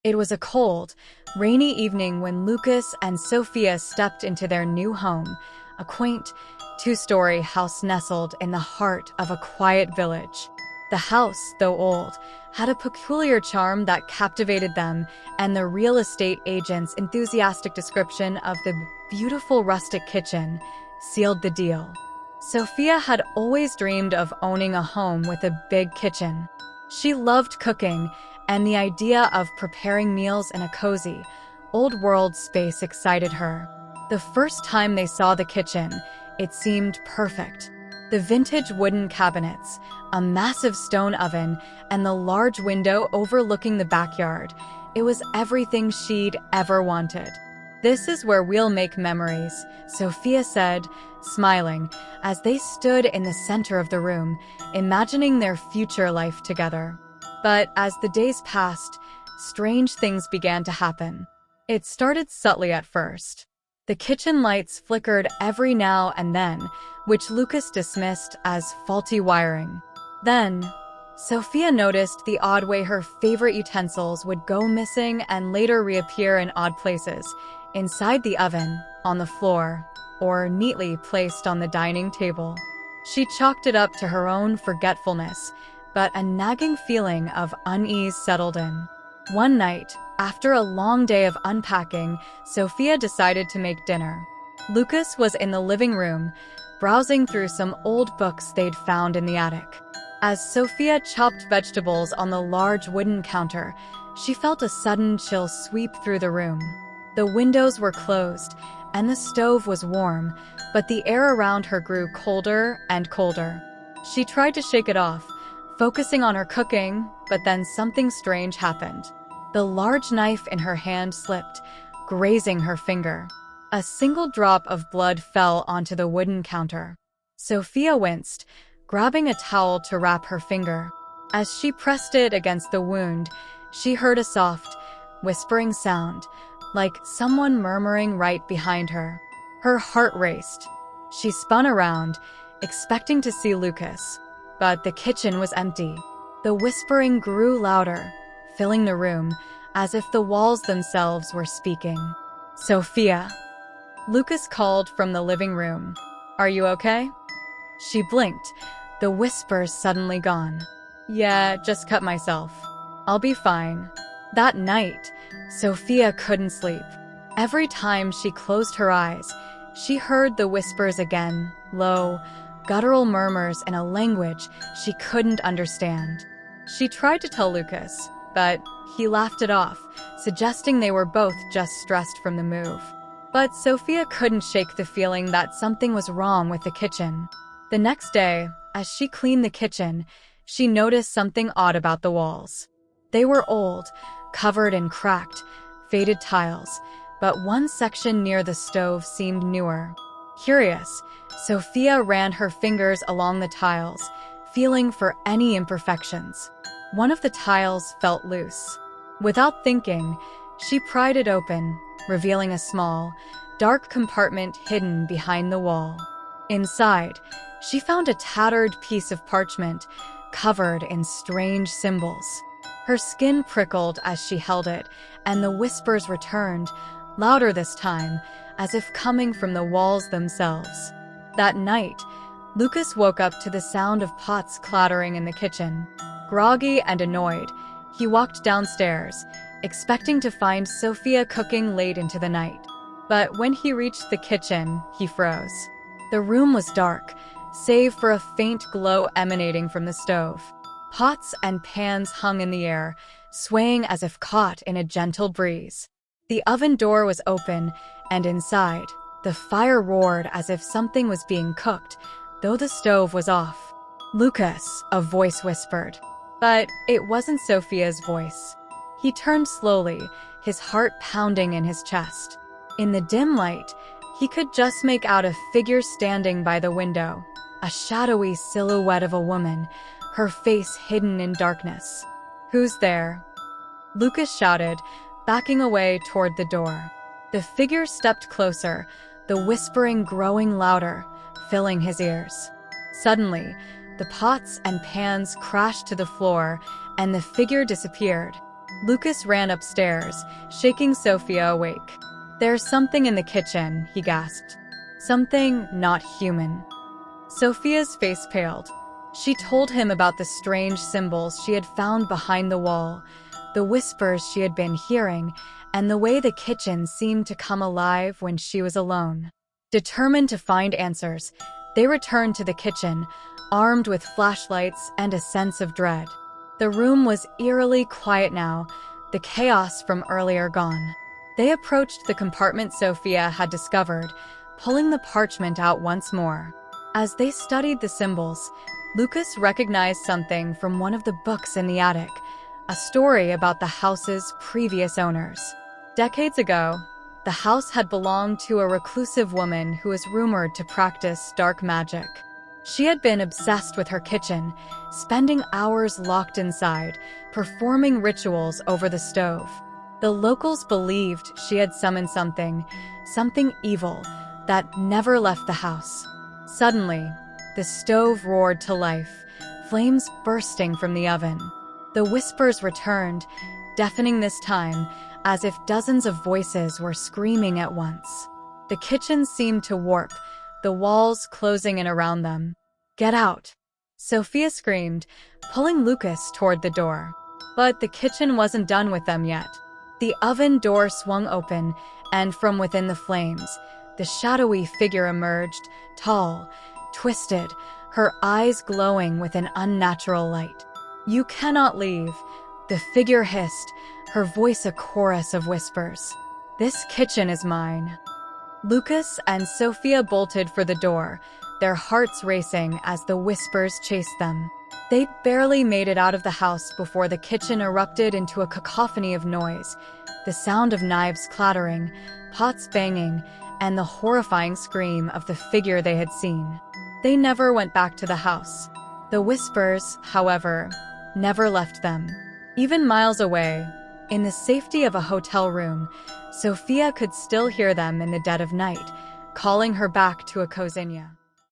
It was a cold, rainy evening when Lucas and Sophia stepped into their new home, a quaint, two-story house nestled in the heart of a quiet village. The house, though old, had a peculiar charm that captivated them, and the real estate agent's enthusiastic description of the beautiful rustic kitchen sealed the deal. Sophia had always dreamed of owning a home with a big kitchen. She loved cooking, and the idea of preparing meals in a cozy, old-world space excited her. The first time they saw the kitchen, it seemed perfect. The vintage wooden cabinets, a massive stone oven, and the large window overlooking the backyard. It was everything she'd ever wanted. "This is where we'll make memories," Sophia said, smiling, as they stood in the center of the room, imagining their future life together. But as the days passed, strange things began to happen. It started subtly at first. The kitchen lights flickered every now and then, which Lucas dismissed as faulty wiring. Then, Sophia noticed the odd way her favorite utensils would go missing and later reappear in odd places, inside the oven, on the floor, or neatly placed on the dining table. She chalked it up to her own forgetfulness, but a nagging feeling of unease settled in. One night, after a long day of unpacking, Sophia decided to make dinner. Lucas was in the living room, browsing through some old books they'd found in the attic. As Sophia chopped vegetables on the large wooden counter, she felt a sudden chill sweep through the room. The windows were closed, and the stove was warm, but the air around her grew colder and colder. She tried to shake it off, focusing on her cooking, but then something strange happened. The large knife in her hand slipped, grazing her finger. A single drop of blood fell onto the wooden counter. Sophia winced, grabbing a towel to wrap her finger. As she pressed it against the wound, she heard a soft, whispering sound, like someone murmuring right behind her. Her heart raced. She spun around, expecting to see Lucas, but the kitchen was empty. The whispering grew louder, filling the room, as if the walls themselves were speaking. "Sophia," Lucas called from the living room. "Are you okay?" She blinked, the whispers suddenly gone. "Yeah, just cut myself. I'll be fine." That night, Sophia couldn't sleep. Every time she closed her eyes, she heard the whispers again, low, guttural murmurs in a language she couldn't understand. She tried to tell Lucas, but he laughed it off, suggesting they were both just stressed from the move. But Sophia couldn't shake the feeling that something was wrong with the kitchen. The next day, as she cleaned the kitchen, she noticed something odd about the walls. They were old, covered in cracked, faded tiles, but one section near the stove seemed newer. Curious, Sophia ran her fingers along the tiles, feeling for any imperfections. One of the tiles felt loose. Without thinking, she pried it open, revealing a small, dark compartment hidden behind the wall. Inside, she found a tattered piece of parchment, covered in strange symbols. Her skin prickled as she held it, and the whispers returned, louder this time, as if coming from the walls themselves. That night, Lucas woke up to the sound of pots clattering in the kitchen. Groggy and annoyed, he walked downstairs, expecting to find Sophia cooking late into the night. But when he reached the kitchen, he froze. The room was dark, save for a faint glow emanating from the stove. Pots and pans hung in the air, swaying as if caught in a gentle breeze. The oven door was open, and inside, the fire roared as if something was being cooked, though the stove was off. "Lucas," a voice whispered. But it wasn't Sophia's voice. He turned slowly, his heart pounding in his chest. In the dim light, he could just make out a figure standing by the window, a shadowy silhouette of a woman, her face hidden in darkness. "Who's there?" Lucas shouted, backing away toward the door. The figure stepped closer, the whispering growing louder, filling his ears. Suddenly, the pots and pans crashed to the floor, and the figure disappeared. Lucas ran upstairs, shaking Sophia awake. "There's something in the kitchen," he gasped. "Something not human." Sophia's face paled. She told him about the strange symbols she had found behind the wall, the whispers she had been hearing, and the way the kitchen seemed to come alive when she was alone. Determined to find answers, they returned to the kitchen, armed with flashlights and a sense of dread. The room was eerily quiet now, the chaos from earlier gone. They approached the compartment Sophia had discovered, pulling the parchment out once more. As they studied the symbols, Lucas recognized something from one of the books in the attic, a story about the house's previous owners. Decades ago, the house had belonged to a reclusive woman who was rumored to practice dark magic. She had been obsessed with her kitchen, spending hours locked inside, performing rituals over the stove. The locals believed she had summoned something evil, that never left the house. Suddenly, the stove roared to life, flames bursting from the oven. The whispers returned, deafening this time, as if dozens of voices were screaming at once. The kitchen seemed to warp, the walls closing in around them. "Get out!" Sophia screamed, pulling Lucas toward the door. But the kitchen wasn't done with them yet. The oven door swung open, and from within the flames, the shadowy figure emerged, tall, twisted, her eyes glowing with an unnatural light. "You cannot leave," the figure hissed, her voice a chorus of whispers. "This kitchen is mine." Lucas and Sophia bolted for the door, their hearts racing as the whispers chased them. They barely made it out of the house before the kitchen erupted into a cacophony of noise, the sound of knives clattering, pots banging, and the horrifying scream of the figure they had seen. They never went back to the house. The whispers, however, never left them. Even miles away, in the safety of a hotel room, Sophia could still hear them in the dead of night, calling her back to a Cozinha.